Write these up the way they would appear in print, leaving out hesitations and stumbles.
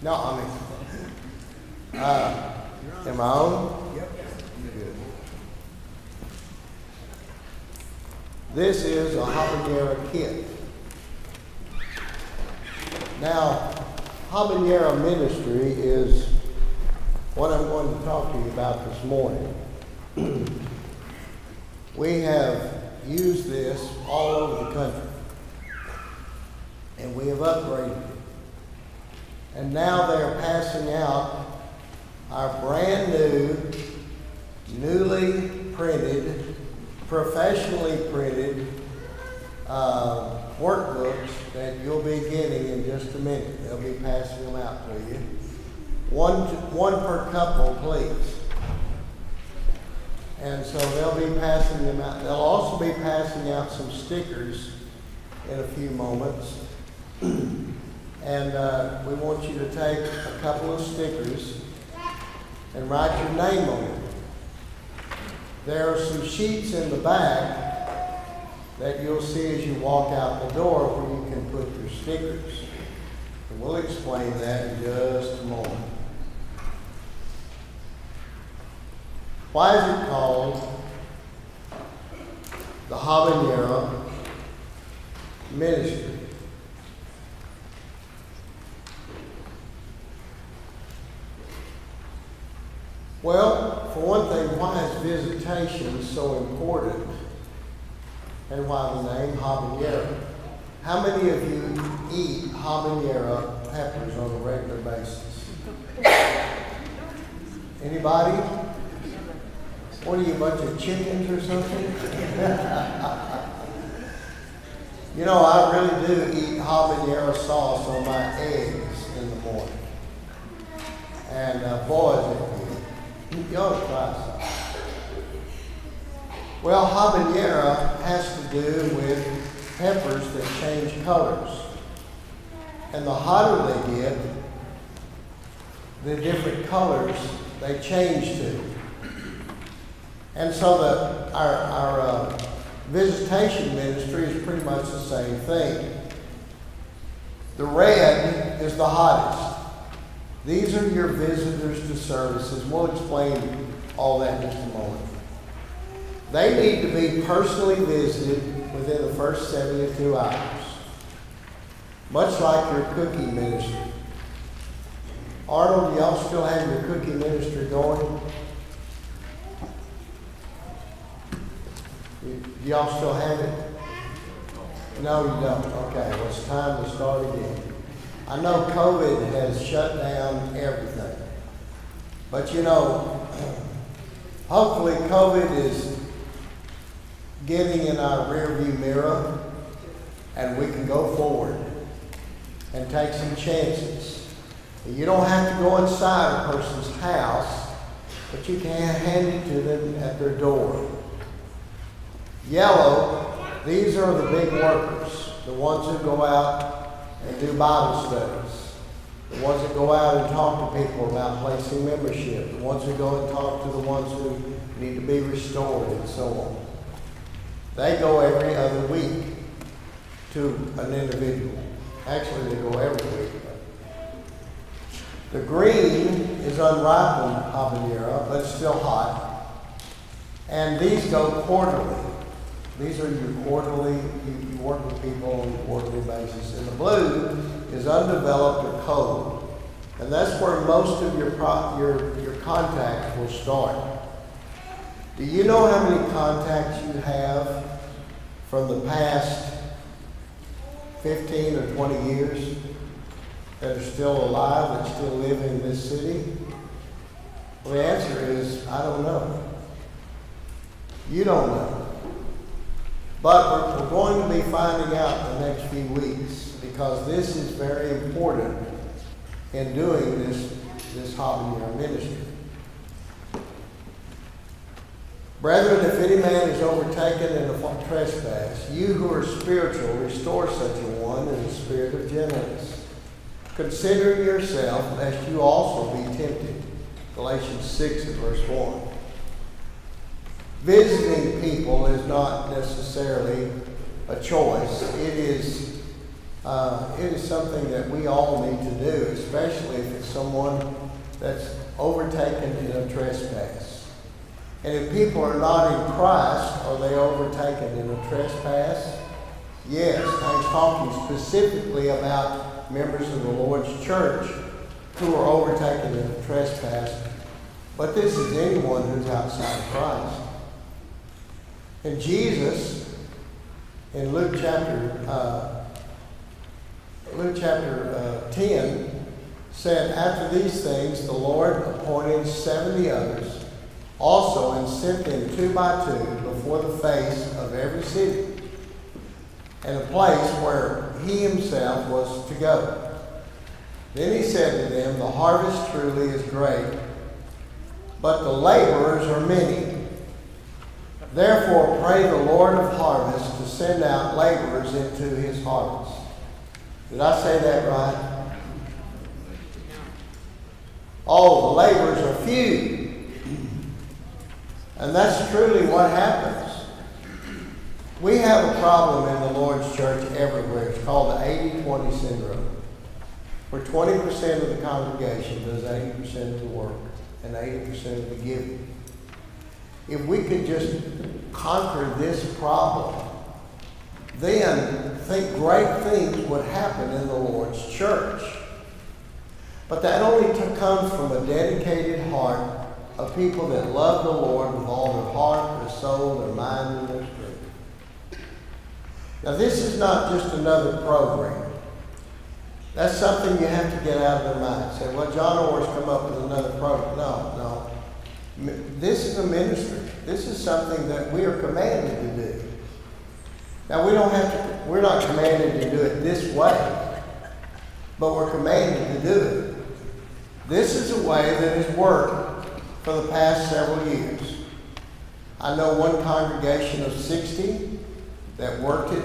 No, I mean, am I on? Yep. Good. This is a habanero kit. Now, habanero ministry is what I'm going to talk to you about this morning. We have used this all over the country, and we have upgraded it. And now they're passing out our brand new, newly printed, professionally printed workbooks that you'll be getting in just a minute. They'll be passing them out to you. One per couple, please. And so they'll be passing them out. They'll also be passing out some stickers in a few moments. And we want you to take a couple of stickers and write your name on it. There are some sheets in the back that you'll see as you walk out the door where you can put your stickers. And we'll explain that in just a moment. Why is it called the Habanero Ministry? Well, for one thing, why is visitation so important? And why the name habanero? How many of you eat habanero peppers on a regular basis? Anybody? What are you, a bunch of chickens or something? You know, I really do eat habanero sauce on my eggs in the morning. And boy, is it good. You ought to try some. Well, habanero has to do with peppers that change colors. And the hotter they get, the different colors they change to. And so our visitation ministry is pretty much the same thing. The red is the hottest. These are your visitors to services. We'll explain all that in just a moment. They need to be personally visited within the first 72 hours. Much like your cookie ministry. Arnold, y'all still have your cookie ministry going? Do y'all still have it? No, you don't. Okay, well, it's time to start again. I know COVID has shut down everything. But you know, hopefully COVID is getting in our rearview mirror and we can go forward and take some chances. You don't have to go inside a person's house, but you can hand it to them at their door. Yellow, these are the big workers, the ones who go out and do Bible studies, the ones that go out and talk to people about placing membership, the ones who go and talk to the ones who need to be restored, and so on. They go every other week to an individual. Actually, they go every week. The green is unripened habanero, but it's still hot. And these go quarterly. These are your quarterly, you work with people on a quarterly basis. And the blue is undeveloped or cold. And that's where most of your contacts will start. Do you know how many contacts you have from the past 15 or 20 years that are still alive, that still live in this city? Well, the answer is, I don't know. You don't know. But we're going to be finding out in the next few weeks, because this is very important in doing this habanero ministry. Brethren, if any man is overtaken in a trespass, you who are spiritual, restore such a one in a spirit of gentleness, considering yourself, lest you also be tempted. Galatians 6 and verse 1. Visiting people is not necessarily a choice. It is It is something that we all need to do, especially if it's someone that's overtaken in a trespass. And if people are not in Christ, are they overtaken in a trespass? Yes, I'm talking specifically about members of the Lord's church who are overtaken in a trespass. But this is anyone who's outside of Christ. And Jesus, in Luke chapter 10, said, "After these things the Lord appointed 70 others also, and sent them 2 by 2 before the face of every city, and a place where he himself was to go. Then he said to them, The harvest truly is great, but the laborers are many. Therefore pray the Lord of harvest to send out laborers into his harvest." Did I say that right? Oh, the laborers are few. And that's truly what happens. We have a problem in the Lord's church everywhere. It's called the 80-20 syndrome, where 20% of the congregation does 80% of the work and 80% of the giving. If we could just conquer this problem, then think great things would happen in the Lord's church. But that only comes from a dedicated heart of people that love the Lord with all their heart, their soul, their mind, and their strength. Now, this is not just another program. That's something you have to get out of their mind. Say, well, John Orr's come up with another program. No. This is a ministry. This is something that we are commanded to do. Now, we're not commanded to do it this way, but we're commanded to do it. This is a way that has worked for the past several years. I know one congregation of 60 that worked it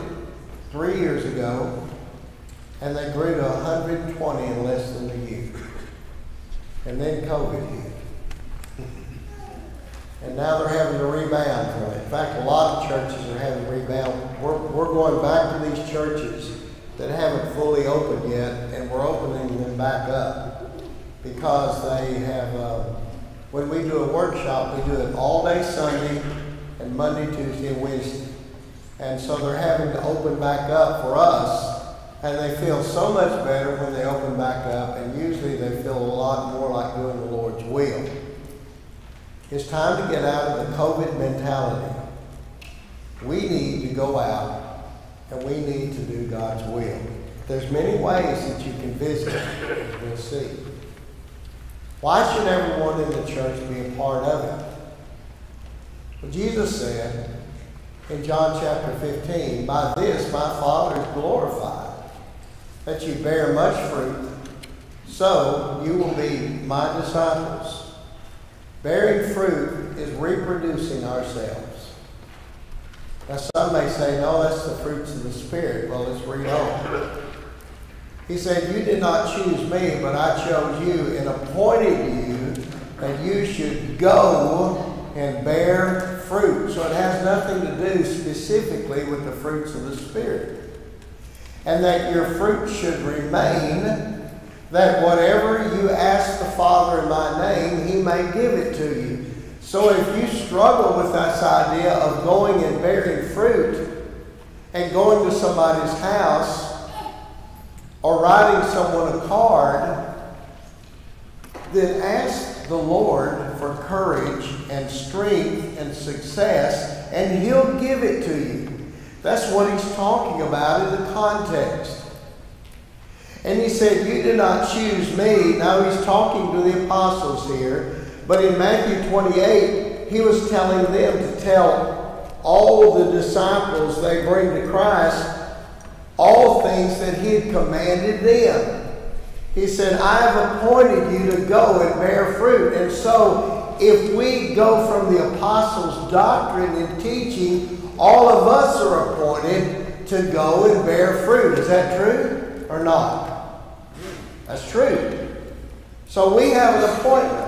3 years ago, and they grew to 120 in less than a year. And then COVID hit. And now they're having to rebound from it. In fact, a lot of churches are having to rebound. We're going back to these churches that haven't fully opened yet, and we're opening them back up because they have, when we do a workshop, we do it all day Sunday and Monday, Tuesday, and Wednesday. And so they're having to open back up for us, and they feel so much better when they open back up, and usually they feel a lot more like doing the Lord's will. It's time to get out of the COVID mentality. We need to go out and we need to do God's will. There's many ways that you can visit, as we'll see. Why should everyone in the church be a part of it? Well, Jesus said in John chapter 15, "By this my Father is glorified, that you bear much fruit, so you will be my disciples." Bearing fruit is reproducing ourselves. Now some may say, no, that's the fruits of the Spirit. Well, let's read on. He said, "You did not choose me, but I chose you and appointed you that you should go and bear fruit." So it has nothing to do specifically with the fruits of the Spirit. "And that your fruit should remain, that whatever you ask the Father in my name, he may give it to you." So if you struggle with this idea of going and bearing fruit and going to somebody's house or writing someone a card, then ask the Lord for courage and strength and success, and he'll give it to you. That's what he's talking about in the context. And he said, "You did not choose me." Now he's talking to the apostles here. But in Matthew 28, he was telling them to tell all the disciples they bring to Christ all things that he had commanded them. He said, "I have appointed you to go and bear fruit." And so if we go from the apostles' doctrine and teaching, all of us are appointed to go and bear fruit. Is that true or not? That's true. So we have an appointment.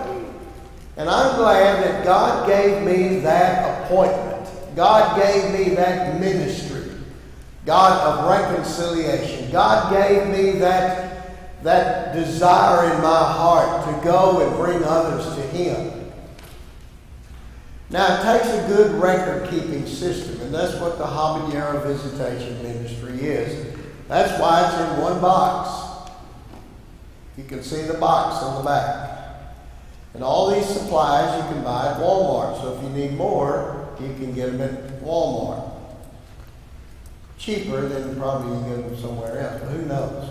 And I'm glad that God gave me that appointment. God gave me that ministry God of reconciliation. God gave me that desire in my heart to go and bring others to Him. Now, it takes a good record-keeping system, and that's what the Habanero Visitation Ministry is. That's why it's in one box. You can see the box on the back. And all these supplies you can buy at Walmart. So if you need more, you can get them at Walmart. Cheaper than probably you can get them somewhere else, but who knows?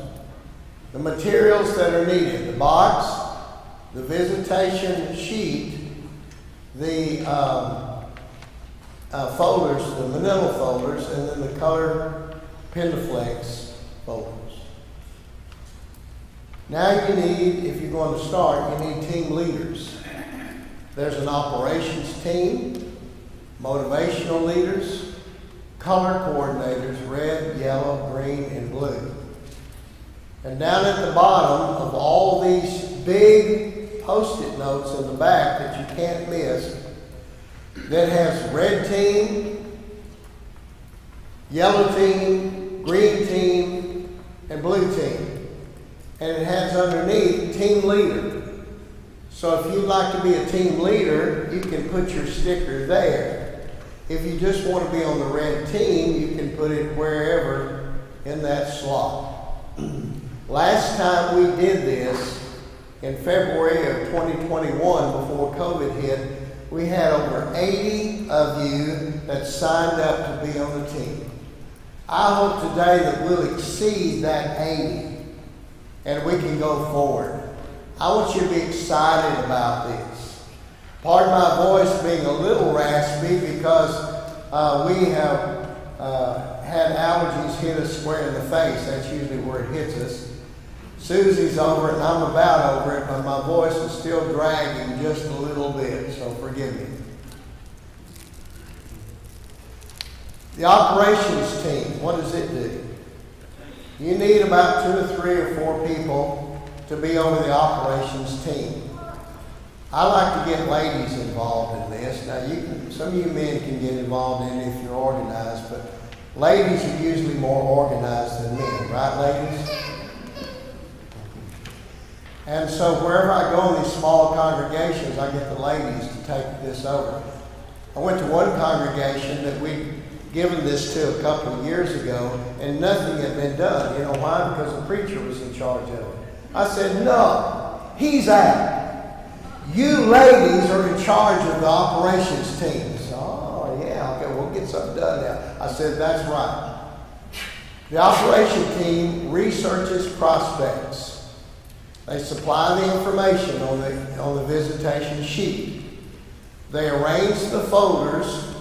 The materials that are needed: the box, the visitation sheet, the folders, the manila folders, and then the color Pendaflex folders. Now you need, if you're going to start, you need team leaders. There's an operations team, motivational leaders, color coordinators, red, yellow, green, and blue. And down at the bottom of all these big Post-it notes in the back that you can't miss, that has red team, yellow team, green team, and blue team. And it has underneath team leader. So if you'd like to be a team leader, you can put your sticker there. If you just want to be on the red team, you can put it wherever in that slot. Last time we did this, in February of 2021, before COVID hit, we had over 80 of you that signed up to be on the team. I hope today that we'll exceed that 80 and we can go forward. I want you to be excited about this. Pardon my voice being a little raspy because we have had allergies hit us square in the face. That's usually where it hits us. Susie's over it and I'm about over it, but my voice is still dragging just a little bit, so forgive me. The operations team, what does it do? You need about 2 or 3 or 4 people to be over the operations team. I like to get ladies involved in this. Now, some of you men can get involved in it if you're organized, but ladies are usually more organized than men, right, ladies? And so wherever I go in these small congregations, I get the ladies to take this over. I went to one congregation that we'd given this to a couple of years ago, and nothing had been done. You know why? Because the preacher was in charge of it. I said, no, he's out. You ladies are in charge of the operations team. So, oh, yeah, okay, we'll get something done now. I said, that's right. The operation team researches prospects. They supply the information on the visitation sheet. They arrange the folders.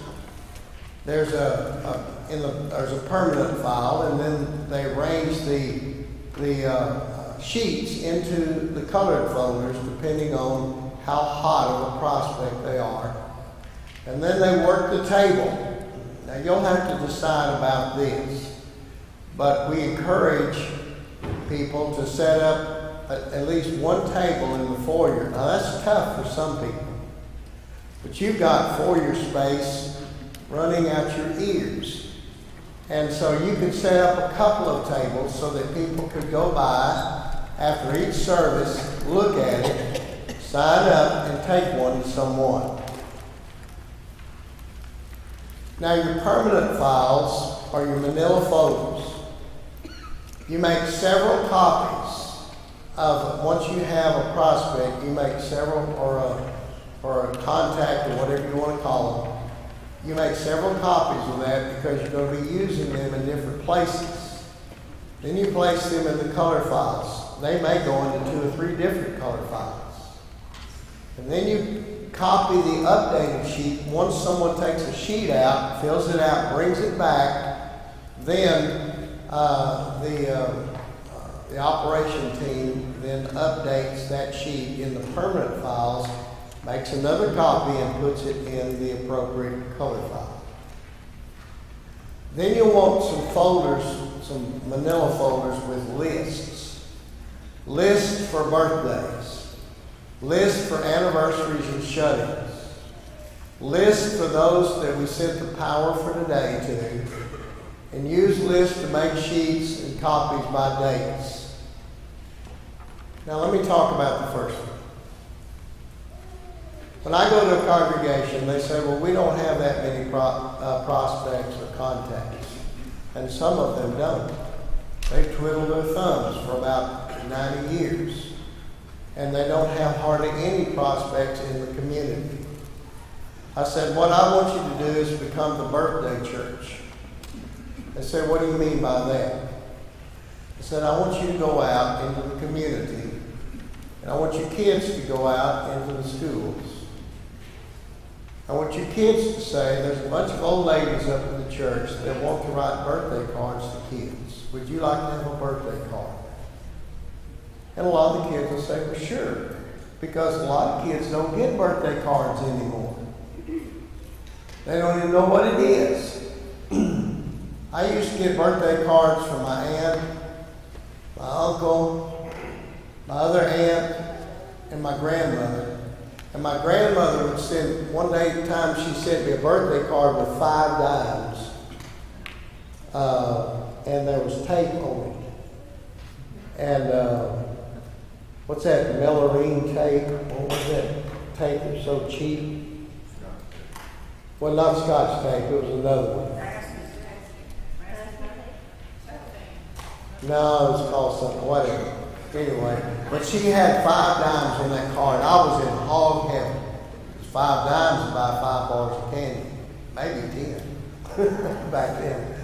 There's a permanent file, and then they arrange the sheets into the colored folders depending on how hot of a prospect they are. And then they work the table. Now you'll have to decide about this, but we encourage people to set up at least one table in the foyer. Now that's tough for some people, but you've got foyer space running out your ears. And so you could set up a couple of tables so that people could go by after each service, look at it, sign up, and take one to someone. Now your permanent files are your manila folders. You make several copies of, once you have a prospect, you make several, or a contact, or whatever you want to call them. You make several copies of that because you're going to be using them in different places. Then you place them in the color files. They may go into 2 or 3 different color files. And then you copy the updated sheet. Once someone takes a sheet out, fills it out, brings it back, then the operation team then updates that sheet in the permanent files, makes another copy and puts it in the appropriate color file. Then you'll want some folders, some manila folders with lists. Lists for birthdays. Lists for anniversaries and shut-ins. Lists for those that we sent the Power for Today to. and use lists to make sheets and copies by dates. Now let me talk about the first one. When I go to a congregation, they say, well, we don't have that many prospects or contacts. And some of them don't. They twiddle their thumbs for about 90 years. And they don't have hardly any prospects in the community. I said, what I want you to do is become the birthday church. They said, what do you mean by that? I said, I want you to go out into the community. And I want your kids to go out into the schools. I want your kids to say, there's a bunch of old ladies up in the church that want to write birthday cards to kids. Would you like to have a birthday card? And a lot of the kids will say, well, sure. Because a lot of kids don't get birthday cards anymore. They don't even know what it is. I used to get birthday cards from my aunt, my uncle, my other aunt, and my grandmother. And my grandmother would send, one day at a time, she sent me a birthday card with 5 dimes. And there was tape on it. And what's that, Melorine tape? What was that tape that's so cheap? Well, not Scotch tape, it was another one. No, it was called something, whatever. Anyway, but she had 5 dimes on that card. I was in hog heaven. It was 5 dimes to buy 5 bars of candy. Maybe 10 back then.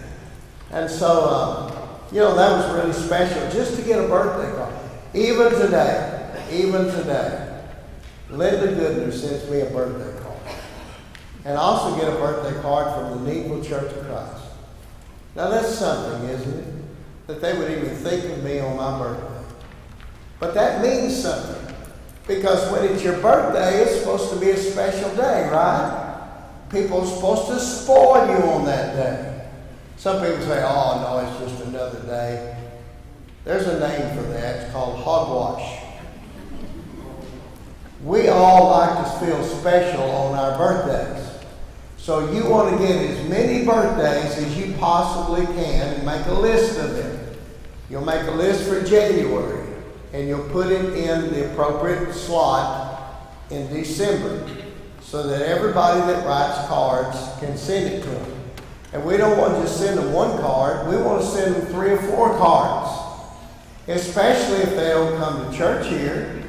And so, that was really special just to get a birthday card. Even today, Linda Goodner sends me a birthday card. And I also get a birthday card from the Needville Church of Christ. Now that's something, isn't it? That they would even think of me on my birthday. But that means something. Because when it's your birthday, it's supposed to be a special day, right? People are supposed to spoil you on that day. Some people say, oh, no, it's just another day. There's a name for that. It's called hogwash. We all like to feel special on our birthdays. So you want to get as many birthdays as you possibly can and make a list of them. You'll make a list for January. And you'll put it in the appropriate slot in December so that everybody that writes cards can send it to them. And we don't want to just send them 1 card. We want to send them 3 or 4 cards, especially if they don't come to church here.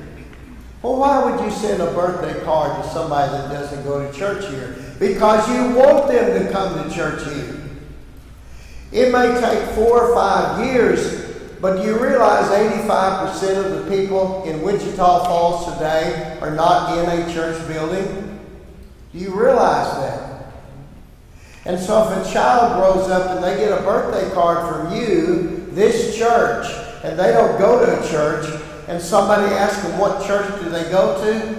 Well, why would you send a birthday card to somebody that doesn't go to church here? Because you want them to come to church here. It may take 4 or 5 years. But do you realize 85% of the people in Wichita Falls today are not in a church building? Do you realize that? And so if a child grows up and they get a birthday card from you, this church, and they don't go to a church, and somebody asks them what church do they go to,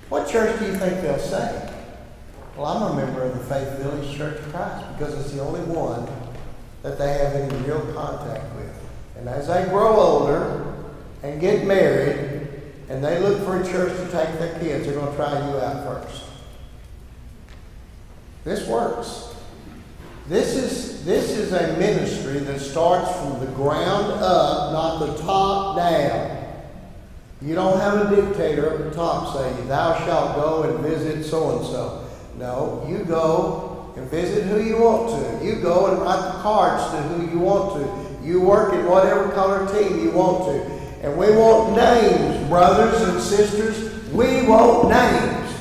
what church do you think they'll say? Well, I'm a member of the Faith Village Church of Christ, because it's the only one that they have any real contact with. And as they grow older and get married and they look for a church to take their kids, they're going to try you out first. This works. This is a ministry that starts from the ground up, not the top down. You don't have a dictator at the top saying, thou shalt go and visit so-and-so. No, you go and visit who you want to. You go and write the cards to who you want to. You work in whatever color team you want to. And we want names, brothers and sisters. We want names.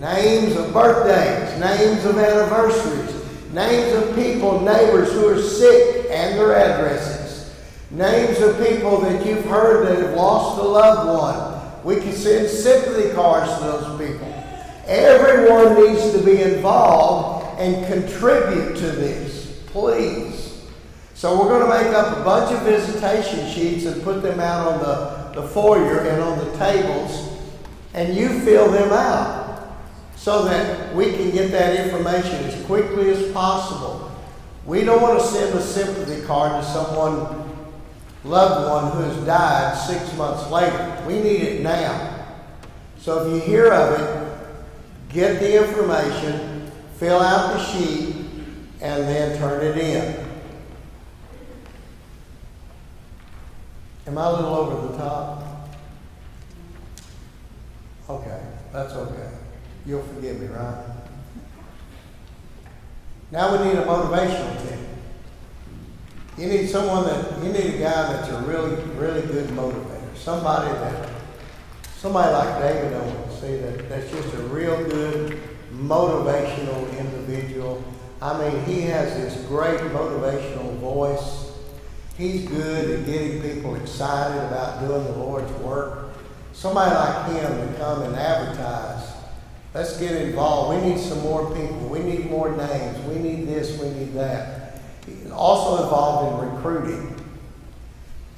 Names of birthdays, names of anniversaries, names of people, neighbors who are sick and their addresses. Names of people that you've heard that have lost a loved one. We can send sympathy cards to those people. Everyone needs to be involved and contribute to this, please. So we're going to make up a bunch of visitation sheets and put them out on the foyer and on the tables, and you fill them out so that we can get that information as quickly as possible. We don't want to send a sympathy card to someone, loved one who has died 6 months later. We need it now. So if you hear of it, get the information, fill out the sheet, and then turn it in. Am I a little over the top? Okay, that's okay. You'll forgive me, right? Now we need a motivational team. You need a guy that's a really, really good motivator. Somebody like David Owens, see, that's just a real good motivational individual. I mean, he has this great motivational voice. He's good at getting people excited about doing the Lord's work. Somebody like him to come and advertise. Let's get involved. We need some more people. We need more names. We need this. We need that. He's also involved in recruiting.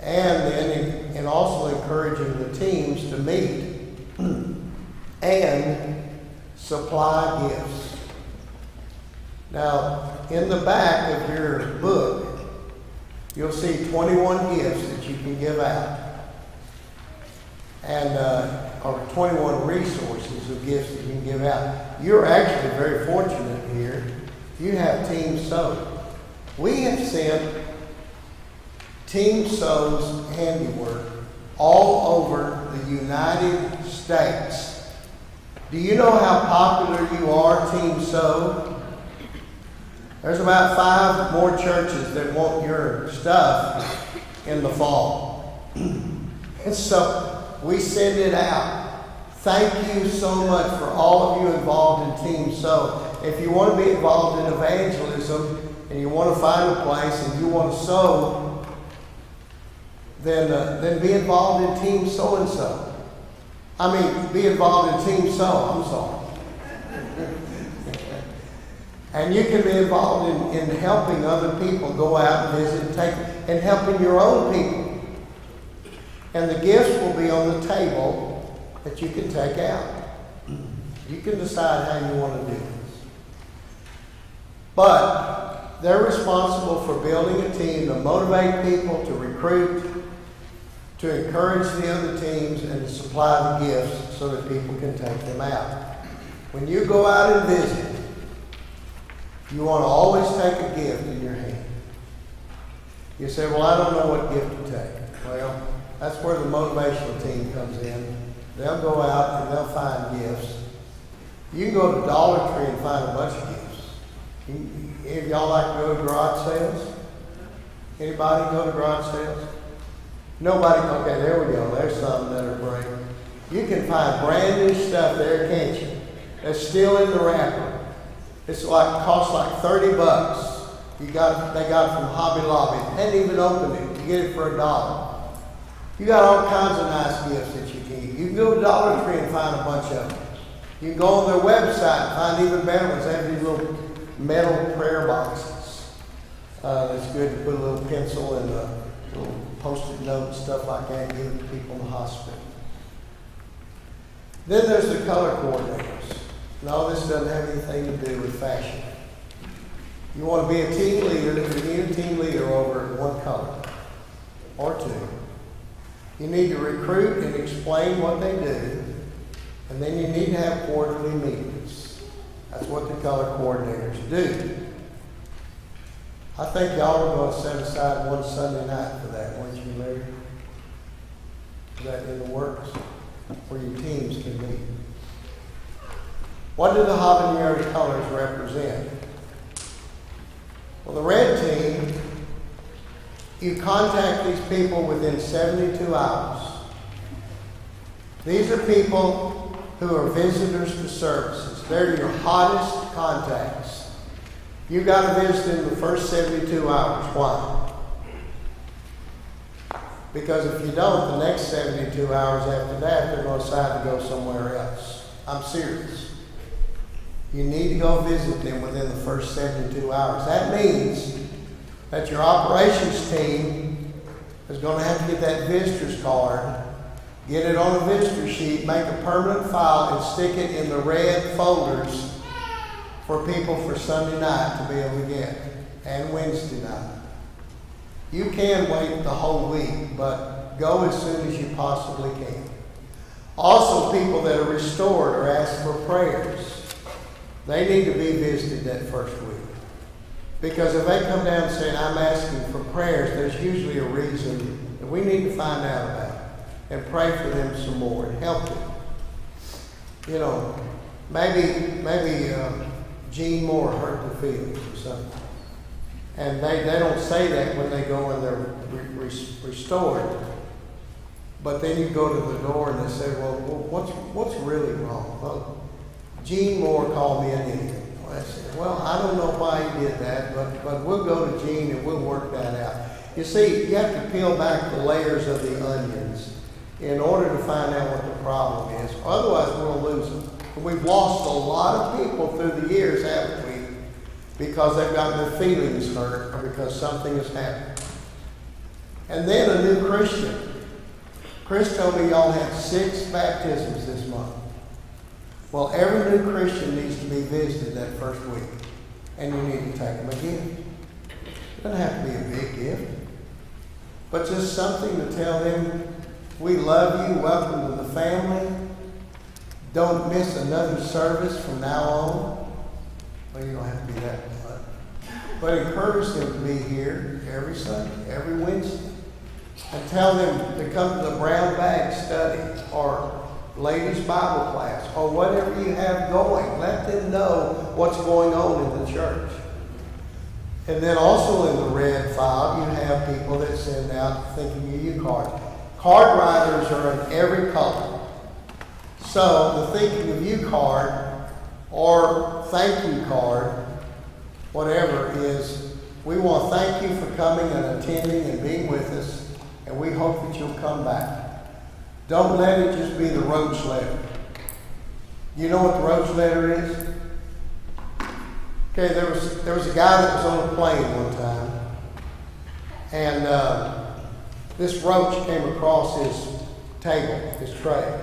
And also encouraging the teams to meet and supply gifts. Now, in the back of your book, you'll see 21 gifts that you can give out. And or 21 resources of gifts that you can give out. You're actually very fortunate here. You have Team Sow. We have sent Team Sow's handiwork all over the United States. Do you know how popular you are, Team Sow? There's about 5 more churches that want your stuff in the fall. And so we send it out. Thank you so much for all of you involved in Team Sow. If you want to be involved in evangelism and you want to find a place and you want to sow, then be involved in Team So-and-so. I mean, be involved in Team Sow. I'm sorry. And you can be involved in helping other people go out and visit and helping your own people. And the gifts will be on the table that you can take out. You can decide how you want to do this. But they're responsible for building a team to motivate people, to recruit, to encourage the other teams, and to supply the gifts so that people can take them out. When you go out and visit, you want to always take a gift in your hand. You say, well, I don't know what gift to take. Well, that's where the motivational team comes in. They'll go out and they'll find gifts. You can go to Dollar Tree and find a bunch of gifts. Any of y'all like to go to garage sales? Anybody go to garage sales? Nobody? Okay, there we go. There's some that are great. You can find brand new stuff there, can't you? That's still in the wrapper. It's costs like $30. They got it from Hobby Lobby. They hadn't even opened it. You get it for $1. You got all kinds of nice gifts that you can get. You can go to Dollar Tree and find a bunch of them. You can go on their website and find even better ones. They have these little metal prayer boxes. That's good to put a little pencil and a little post-it note and stuff like that and give it to people in the hospital. Then there's the color coordinators. No, this doesn't have anything to do with fashion. You want to be a team leader, you need a team leader over one color or two. You need to recruit and explain what they do, and then you need to have quarterly meetings. That's what the color coordinators do. I think y'all are going to set aside one Sunday night for that, weren't you, Larry? Is that in the works? Where your teams can meet. What do the habanero colors represent? Well, the red team, you contact these people within 72 hours. These are people who are visitors to services. They're your hottest contacts. You've got to visit in the first 72 hours. Why? Because if you don't, the next 72 hours after that, they're going to decide to go somewhere else. I'm serious. You need to go visit them within the first 72 hours. That means that your operations team is going to have to get that visitor's card, get it on a visitor sheet, make a permanent file, and stick it in the red folders for people for Sunday night to be able to get, and Wednesday night. You can wait the whole week, but go as soon as you possibly can. Also, people that are restored or asked for prayers, they need to be visited that first week. Because if they come down saying, I'm asking for prayers, there's usually a reason that we need to find out about and pray for them some more and help them. You know, maybe Gene Moore hurt their feelings or something. And they don't say that when they go and they're restored. But then you go to the door and they say, well, what's really wrong? Well, Gene Moore called me an idiot. I said, well, I don't know why he did that, but we'll go to Gene and we'll work that out. You see, you have to peel back the layers of the onions in order to find out what the problem is. Otherwise, we'll lose them. We've lost a lot of people through the years, haven't we? Because they've gotten their feelings hurt or because something has happened. And then a new Christian. Chris told me y'all had 6 baptisms this month. Well, every new Christian needs to be visited that first week. And you need to take them a gift. It doesn't have to be a big gift. But just something to tell them, we love you, welcome to the family. Don't miss another service from now on. Well, you don't have to be that much. But encourage them to be here every Sunday, every Wednesday. And tell them to come to the brown bag study or ladies' Bible class or whatever you have going. Let them know what's going on in the church. And then also in the red file, you have people that send out thinking of you cards. Card writers are in every color. So the thinking of you card or thank you card, whatever it is, we want to thank you for coming and attending and being with us. And we hope that you'll come back. Don't let it just be the roach letter. You know what the roach letter is? Okay, there was a guy that was on a plane one time. And this roach came across his table, his tray.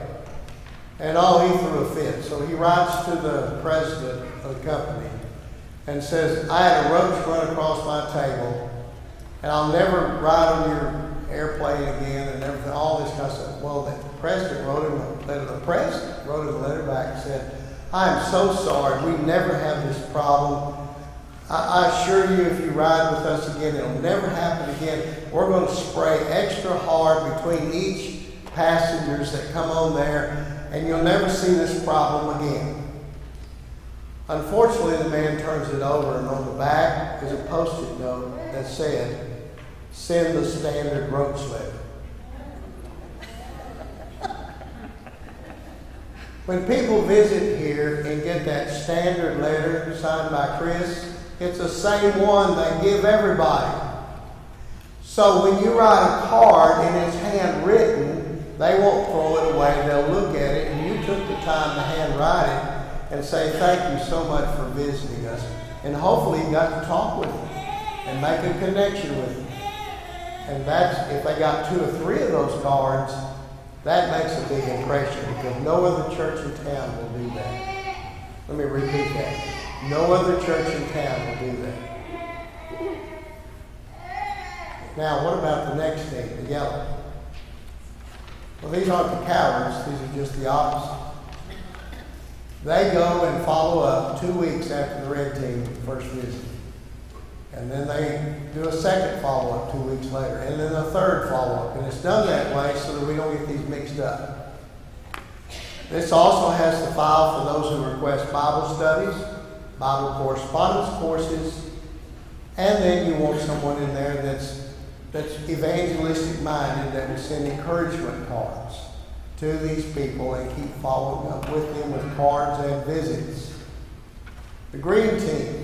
And he threw a fit. So he writes to the president of the company and says, I had a roach run across my table, and I'll never ride on your airplane again and everything, all this kind of stuff. Well, the president wrote him a letter. The president wrote him a letter back and said, I am so sorry. We never have this problem. I assure you, if you ride with us again, it'll never happen again. We're going to spray extra hard between each passengers that come on there, and you'll never see this problem again. Unfortunately, the man turns it over, and on the back is a Post-it note that said, send the standard roach letter. When people visit here and get that standard letter signed by Chris, it's the same one they give everybody. So when you write a card and it's handwritten, they won't throw it away. They'll look at it, and you took the time to handwrite it and say thank you so much for visiting us. And hopefully you got to talk with them and make a connection with them. And that's, if they got 2 or 3 of those cards, that makes a big impression because no other church in town will do that. Let me repeat that. No other church in town will do that. Now, what about the next thing, the yellow? Well, these aren't the cowards. These are just the opposite. They go and follow up 2 weeks after the red team first visit. And then they do a second follow-up 2 weeks later, and then a third follow-up. And it's done that way so that we don't get these mixed up. This also has the file for those who request Bible studies, Bible correspondence courses, and then you want someone in there that's evangelistic minded that will send encouragement cards to these people and keep following up with them with cards and visits. The green team.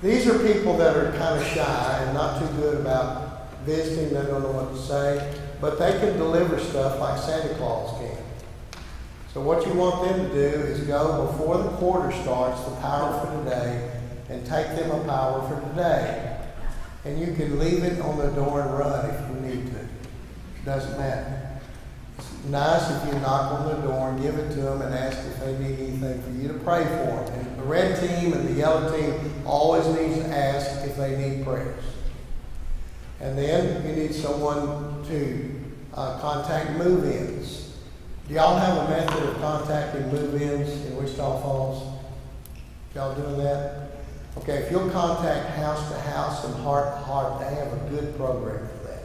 These are people that are kind of shy and not too good about visiting. They don't know what to say, but they can deliver stuff like Santa Claus can. So what you want them to do is go before the quarter starts, the power for today, and take them a power for today. And you can leave it on the door and run if you need to. It doesn't matter. It's nice if you knock on the door and give it to them and ask if they need anything for you to pray for them. And the red team and the yellow team always needs to ask if they need prayers. And then you need someone to contact move-ins. Do y'all have a method of contacting move-ins in Wichita Falls? Y'all doing that? Okay, if you'll contact House to House and Heart to Heart, they have a good program for that.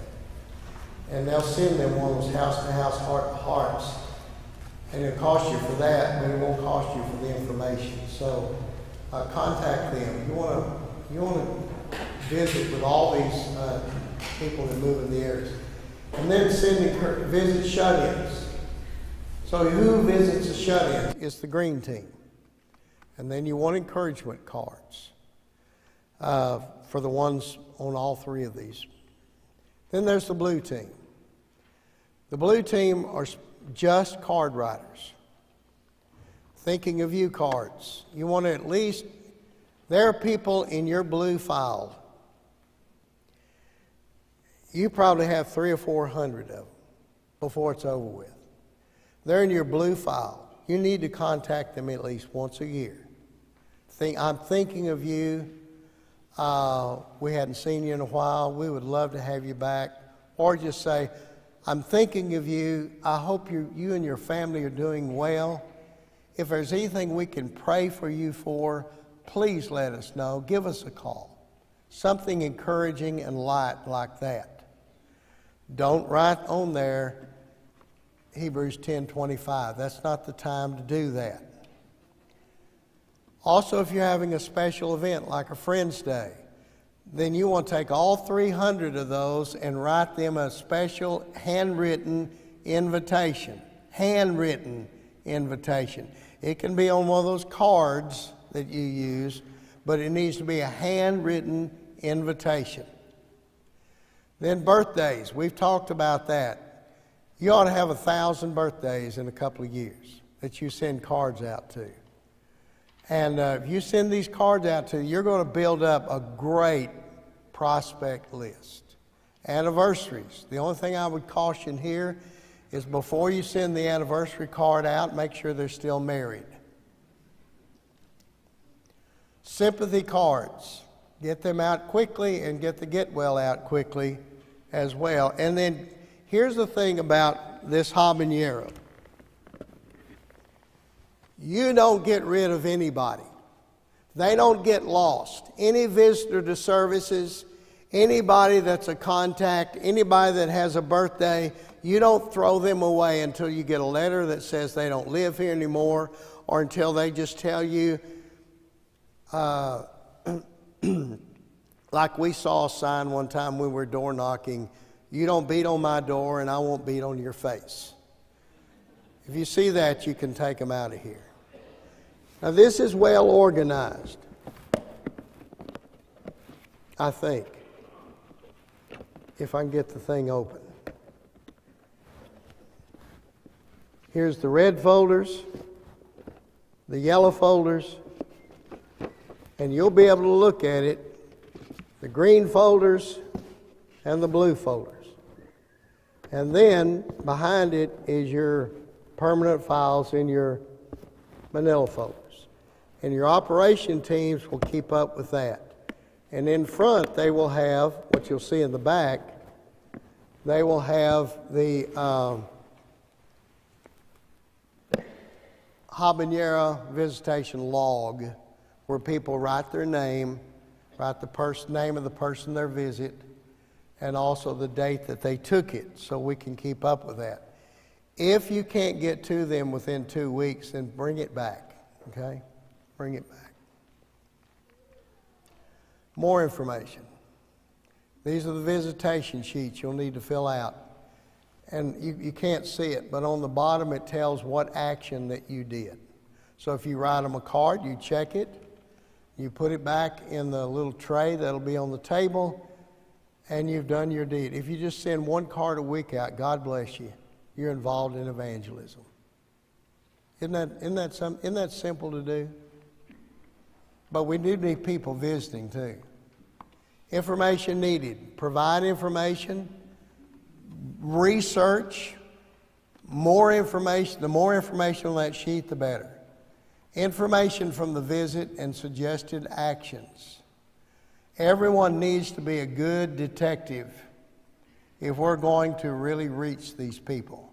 And they'll send them one of those House to House, Heart to Hearts. And it'll cost you for that, but it won't cost you for the information. So contact them. You want to visit with all these people that move in the areas. And then visit shut-ins. So who visits the shut-ins? It's the green team. And then you want encouragement cards for the ones on all three of these. Then there's the blue team. The blue team are just card writers. Thinking of you cards. You want to at least, there are people in your blue file. You probably have 300 or 400 of them before it's over with. They're in your blue file. You need to contact them at least once a year. I'm thinking of you. We hadn't seen you in a while. We would love to have you back. Or just say, I'm thinking of you. I hope you and your family are doing well. If there's anything we can pray for you for, please let us know. Give us a call. Something encouraging and light like that. Don't write on there Hebrews 10:25. That's not the time to do that. Also, if you're having a special event like a Friend's Day, then you want to take all 300 of those and write them a special handwritten invitation. Handwritten invitation. It can be on one of those cards that you use, but it needs to be a handwritten invitation. Then birthdays. We've talked about that. You ought to have 1,000 birthdays in a couple of years that you send cards out to. And if you send these cards out to, you're going to build up a great prospect list. Anniversaries. The only thing I would caution here is before you send the anniversary card out, make sure they're still married. Sympathy cards. Get them out quickly and get the get well out quickly as well. And then here's the thing about this habanero. You don't get rid of anybody. They don't get lost. Any visitor to services, anybody that's a contact, anybody that has a birthday, you don't throw them away until you get a letter that says they don't live here anymore, or until they just tell you, like we saw a sign one time when we were door knocking, you don't beat on my door and I won't beat on your face. If you see that, you can take them out of here. Now this is well organized, I think, if I can get the thing open. Here's the red folders, the yellow folders, and you'll be able to look at it, the green folders and the blue folders. And then behind it is your permanent files in your manila folders. And your operation teams will keep up with that. And in front, they will have, what you'll see in the back, they will have the habanero visitation log, where people write their name, write the name of the person they visit, and also the date that they took it, so we can keep up with that. If you can't get to them within 2 weeks, then bring it back, okay? Bring it back. More information. These are the visitation sheets you'll need to fill out. And you can't see it, but on the bottom it tells what action that you did. So if you write them a card, you check it, you put it back in the little tray that'll be on the table, and you've done your deed. If you just send one card a week out, God bless you. You're involved in evangelism. Isn't that simple to do? But we do need people visiting too. Information needed. Provide information. Research. More information. The more information on that sheet, the better. Information from the visit and suggested actions. Everyone needs to be a good detective if we're going to really reach these people.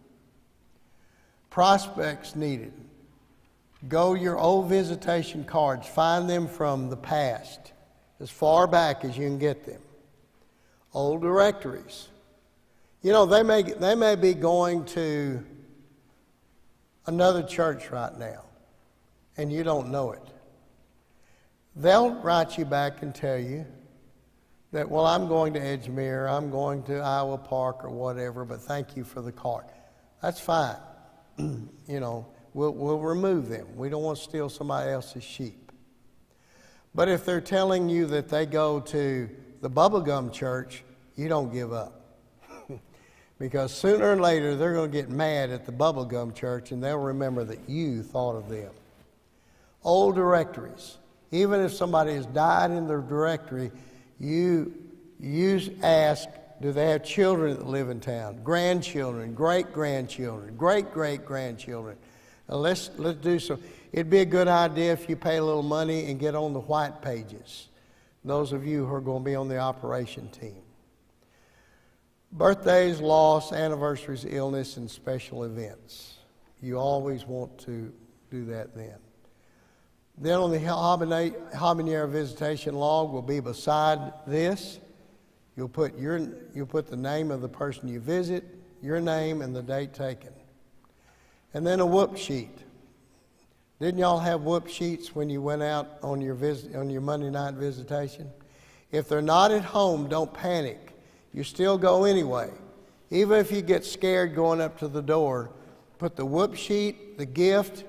Prospects needed. Go your old visitation cards. Find them from the past, as far back as you can get them. Old directories. You know, they may be going to another church right now, and you don't know it. They'll write you back and tell you that, well, I'm going to Edgemere, I'm going to Iowa Park or whatever, but thank you for the card. That's fine. You know, we'll remove them. We don't want to steal somebody else's sheep. But if they're telling you that they go to the Bubblegum Church, you don't give up. Because sooner or later, they're going to get mad at the Bubblegum Church, and they'll remember that you thought of them. Old directories. Even if somebody has died in their directory, you ask, do they have children that live in town? Grandchildren, great-grandchildren, great-great-grandchildren. Let's do so. It'd be a good idea if you pay a little money and get on the white pages. Those of you who are going to be on the operation team. Birthdays, loss, anniversaries, illness, and special events. You always want to do that then. Then on the habanero visitation log will be beside this. You'll put the name of the person you visit, your name, and the date taken. And then a whoop sheet. Didn't y'all have whoop sheets when you went out on your Monday night visitation? If they're not at home, don't panic. You still go anyway. Even if you get scared going up to the door, put the whoop sheet, the gift,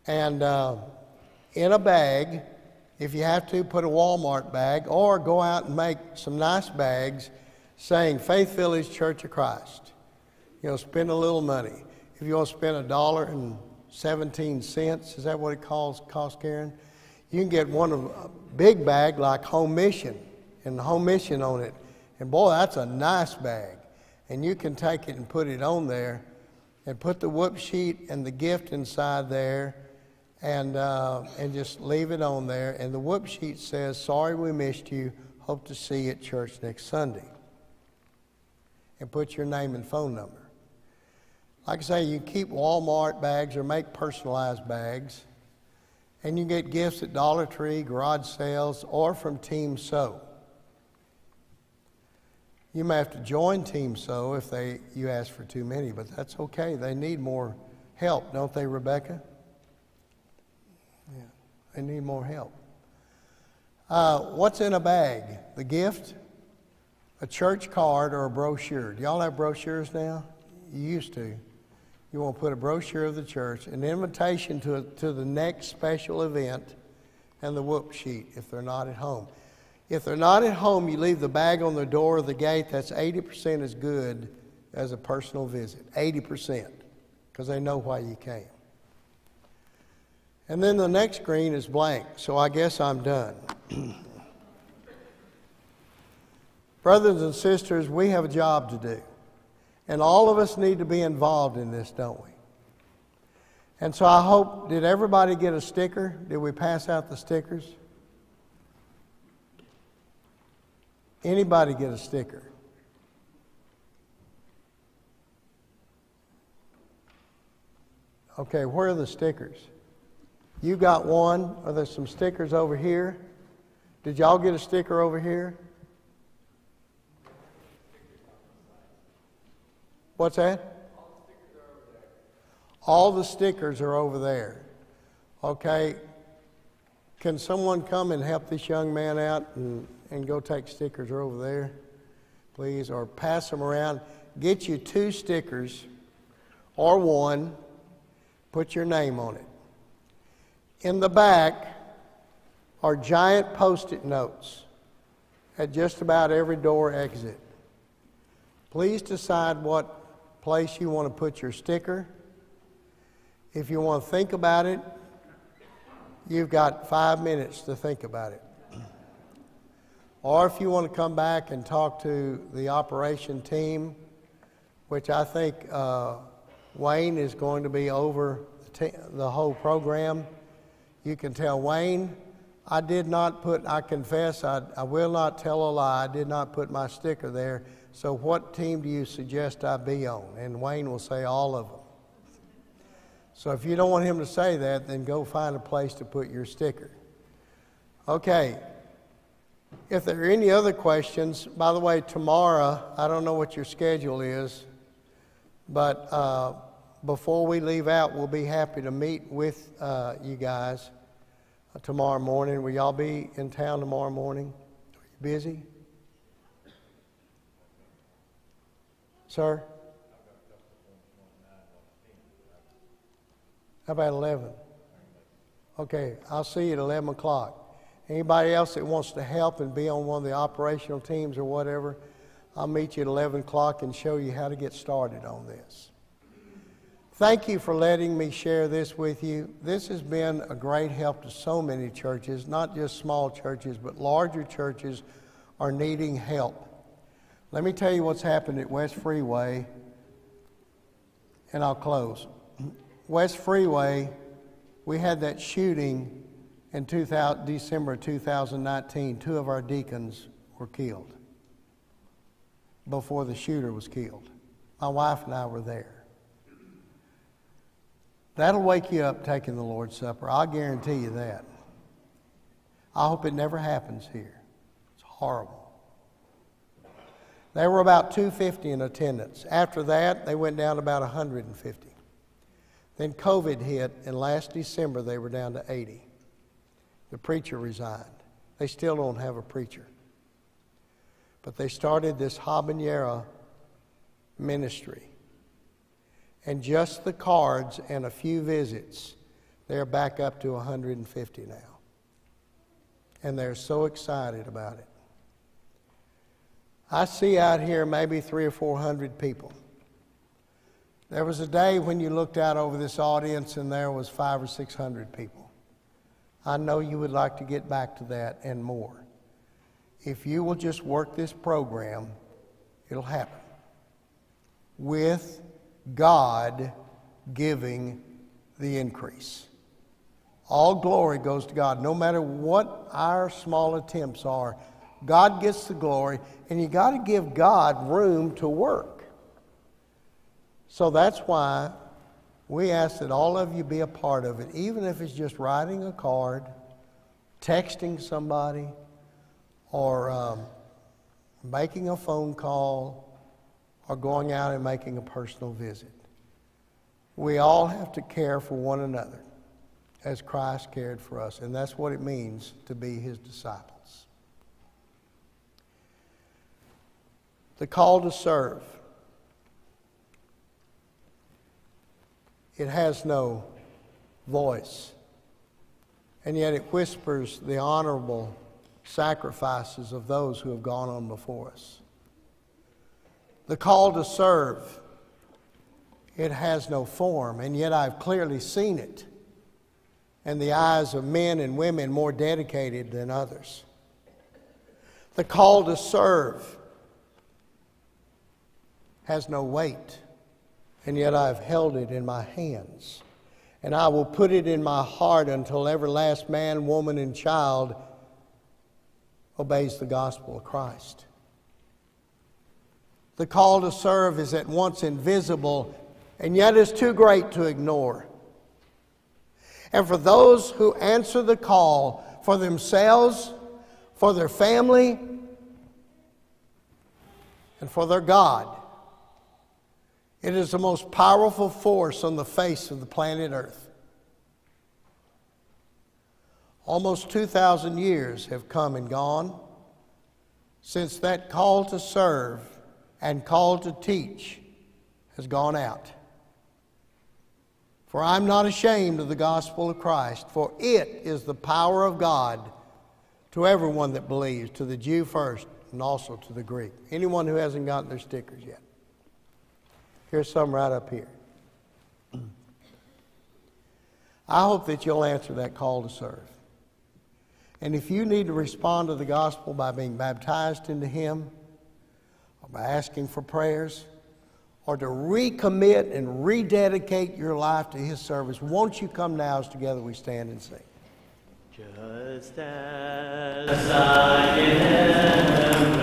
and in a bag. If you have to, put a Walmart bag, or go out and make some nice bags saying Faith Village Church of Christ. You know, spend a little money. If you want to spend $1.17, is that what it costs, Karen? You can get one of a big bag like Home Mission, and the Home Mission on it. And boy, that's a nice bag. And you can take it and put it on there and put the whoop sheet and the gift inside there and just leave it on there. And the whoop sheet says, sorry we missed you. Hope to see you at church next Sunday. And put your name and phone number. Like I say, you keep Walmart bags or make personalized bags. And you get gifts at Dollar Tree, garage sales, or from Team Sow. You may have to join Team Sow if you ask for too many, but that's okay. They need more help, don't they, Rebecca? Yeah, they need more help. What's in a bag? The gift, a church card, or a brochure. Do y'all have brochures now? You used to. You want to put a brochure of the church, an invitation to the next special event, and the whoop sheet if they're not at home. If they're not at home, you leave the bag on the door or the gate. That's 80% as good as a personal visit. 80%, because they know why you came. And then the next screen is blank, so I guess I'm done. Brothers and sisters, we have a job to do. And all of us need to be involved in this, don't we? And so I hope, did everybody get a sticker? Did we pass out the stickers? Anybody get a sticker? Okay, where are the stickers? You got one. Are there some stickers over here? Did y'all get a sticker over here? What's that? All the stickers are over there. Okay. Can someone come and help this young man out and go take stickers over there, please? Or pass them around. Get you 2 stickers or 1. Put your name on it. In the back are giant Post-it notes at just about every door exit. Please decide what place you want to put your sticker. If you want to think about it, you've got 5 minutes to think about it. Or if you want to come back and talk to the operation team, which I think Wayne is going to be over the whole program, you can tell Wayne, I confess, I will not tell a lie, I did not put my sticker there, so what team do you suggest I be on? And Wayne will say all of them. So if you don't want him to say that, then go find a place to put your sticker. Okay. If there are any other questions, by the way, tomorrow, I don't know what your schedule is, but before we leave out, we'll be happy to meet with you guys tomorrow morning. Will y'all be in town tomorrow morning? Are you busy? Sir? How about 11? Okay, I'll see you at 11 o'clock. Anybody else that wants to help and be on one of the operational teams or whatever, I'll meet you at 11 o'clock and show you how to get started on this. Thank you for letting me share this with you. This has been a great help to so many churches, not just small churches, but larger churches are needing help. Let me tell you what's happened at West Freeway, and I'll close. West Freeway, we had that shooting in December 2019. 2 of our deacons were killed before the shooter was killed. My wife and I were there. That'll wake you up taking the Lord's Supper. I'll guarantee you that. I hope it never happens here. It's horrible. They were about 250 in attendance. After that, they went down to about 150. Then COVID hit, and last December they were down to 80. The preacher resigned. They still don't have a preacher. But they started this habanero ministry. And just the cards and a few visits, they're back up to 150 now. And they're so excited about it. I see out here maybe 300 or 400 people. There was a day when you looked out over this audience and there was 500 or 600 people. I know you would like to get back to that and more. If you will just work this program, it'll happen. With God giving the increase. All glory goes to God. No matter what our small attempts are, God gets the glory, and you got to give God room to work. So that's why we ask that all of you be a part of it, even if it's just writing a card, texting somebody, or making a phone call, or going out and making a personal visit. We all have to care for one another as Christ cared for us, and that's what it means to be his disciples. The call to serve. It has no voice, and yet it whispers the honorable sacrifices of those who have gone on before us. The call to serve, it has no form, and yet I've clearly seen it in the eyes of men and women more dedicated than others. The call to serve has no weight, and yet I've held it in my hands, and I will put it in my heart until every last man, woman, and child obeys the gospel of Christ. The call to serve is at once invisible and yet is too great to ignore. And for those who answer the call for themselves, for their family, and for their God, it is the most powerful force on the face of the planet Earth. Almost 2,000 years have come and gone since that call to serve and call to teach has gone out. For I'm not ashamed of the gospel of Christ, for it is the power of God to everyone that believes, to the Jew first and also to the Greek. Anyone who hasn't gotten their stickers yet. Here's some right up here. I hope that you'll answer that call to serve. And if you need to respond to the gospel by being baptized into Him, or by asking for prayers, or to recommit and rededicate your life to His service, won't you come now as together we stand and sing? Just as I am